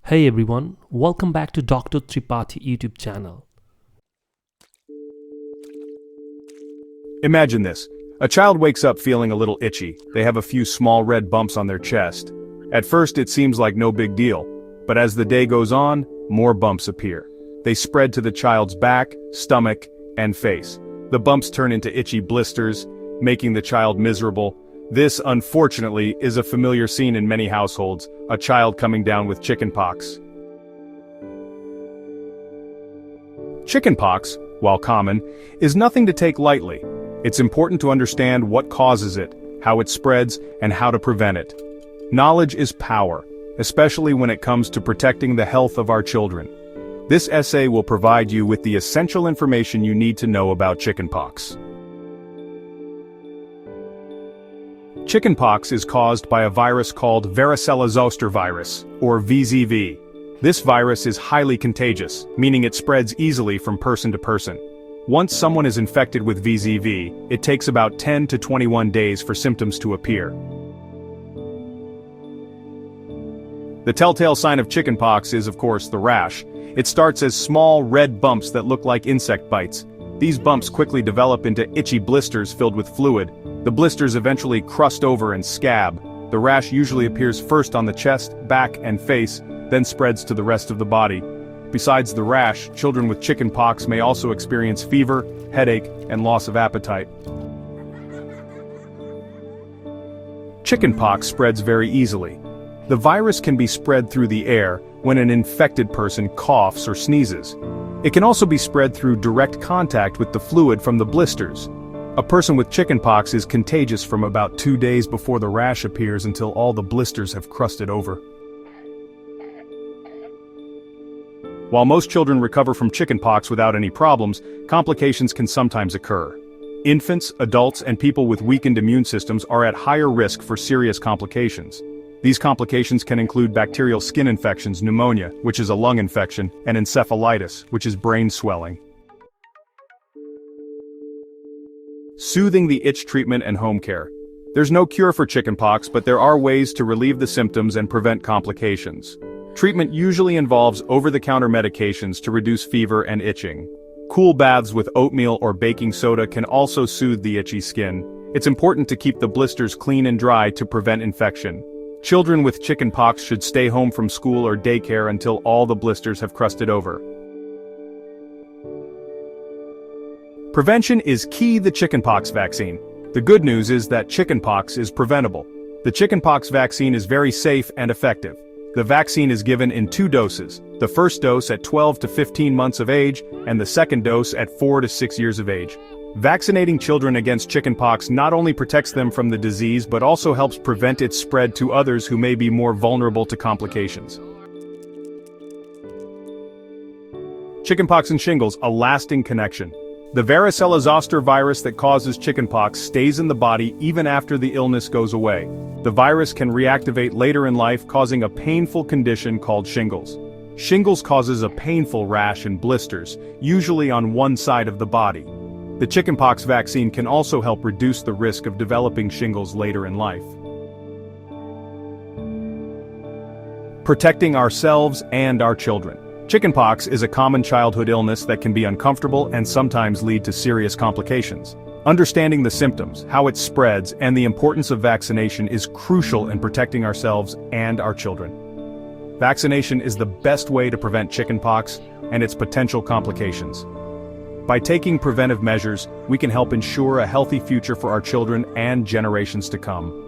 Hey everyone, welcome back to Dr. Tripathy YouTube channel. Imagine this. A child wakes up feeling a little itchy. They have a few small red bumps on their chest. At first it seems like no big deal, but as the day goes on, more bumps appear. They spread to the child's back, stomach, and face. The bumps turn into itchy blisters, making the child miserable. This, unfortunately, is a familiar scene in many households, a child coming down with chickenpox. Chickenpox, while common, is nothing to take lightly. It's important to understand what causes it, how it spreads, and how to prevent it. Knowledge is power, especially when it comes to protecting the health of our children. This essay will provide you with the essential information you need to know about chickenpox. Chickenpox is caused by a virus called Varicella-zoster virus, or VZV. This virus is highly contagious, meaning it spreads easily from person to person. Once someone is infected with VZV, it takes about 10 to 21 days for symptoms to appear. The telltale sign of chickenpox is, of course, the rash. It starts as small red bumps that look like insect bites. These bumps quickly develop into itchy blisters filled with fluid. The blisters eventually crust over and scab. The rash usually appears first on the chest, back, and face, then spreads to the rest of the body. Besides the rash, children with chickenpox may also experience fever, headache, and loss of appetite. Chickenpox spreads very easily. The virus can be spread through the air when an infected person coughs or sneezes. It can also be spread through direct contact with the fluid from the blisters. A person with chickenpox is contagious from about 2 days before the rash appears until all the blisters have crusted over. While most children recover from chickenpox without any problems, complications can sometimes occur. Infants, adults, and people with weakened immune systems are at higher risk for serious complications. These complications can include bacterial skin infections, pneumonia, which is a lung infection, and encephalitis, which is brain swelling. Soothing the itch treatment and home care. There's no cure for chickenpox, but there are ways to relieve the symptoms and prevent complications. Treatment usually involves over-the-counter medications to reduce fever and itching. Cool baths with oatmeal or baking soda can also soothe the itchy skin. It's important to keep the blisters clean and dry to prevent infection. Children with chickenpox should stay home from school or daycare until all the blisters have crusted over. Prevention is key to the chickenpox vaccine. The good news is that chickenpox is preventable. The chickenpox vaccine is very safe and effective. The vaccine is given in 2 doses, the first dose at 12 to 15 months of age, and the second dose at 4 to 6 years of age. Vaccinating children against chickenpox not only protects them from the disease but also helps prevent its spread to others who may be more vulnerable to complications. Chickenpox and shingles, a lasting connection. The Varicella-zoster virus that causes chickenpox stays in the body even after the illness goes away. The virus can reactivate later in life, causing a painful condition called shingles. Shingles causes a painful rash and blisters, usually on one side of the body. The chickenpox vaccine can also help reduce the risk of developing shingles later in life. Protecting ourselves and our children. Chickenpox is a common childhood illness that can be uncomfortable and sometimes lead to serious complications. Understanding the symptoms, how it spreads, and the importance of vaccination is crucial in protecting ourselves and our children. Vaccination is the best way to prevent chickenpox and its potential complications. By taking preventive measures, we can help ensure a healthy future for our children and generations to come.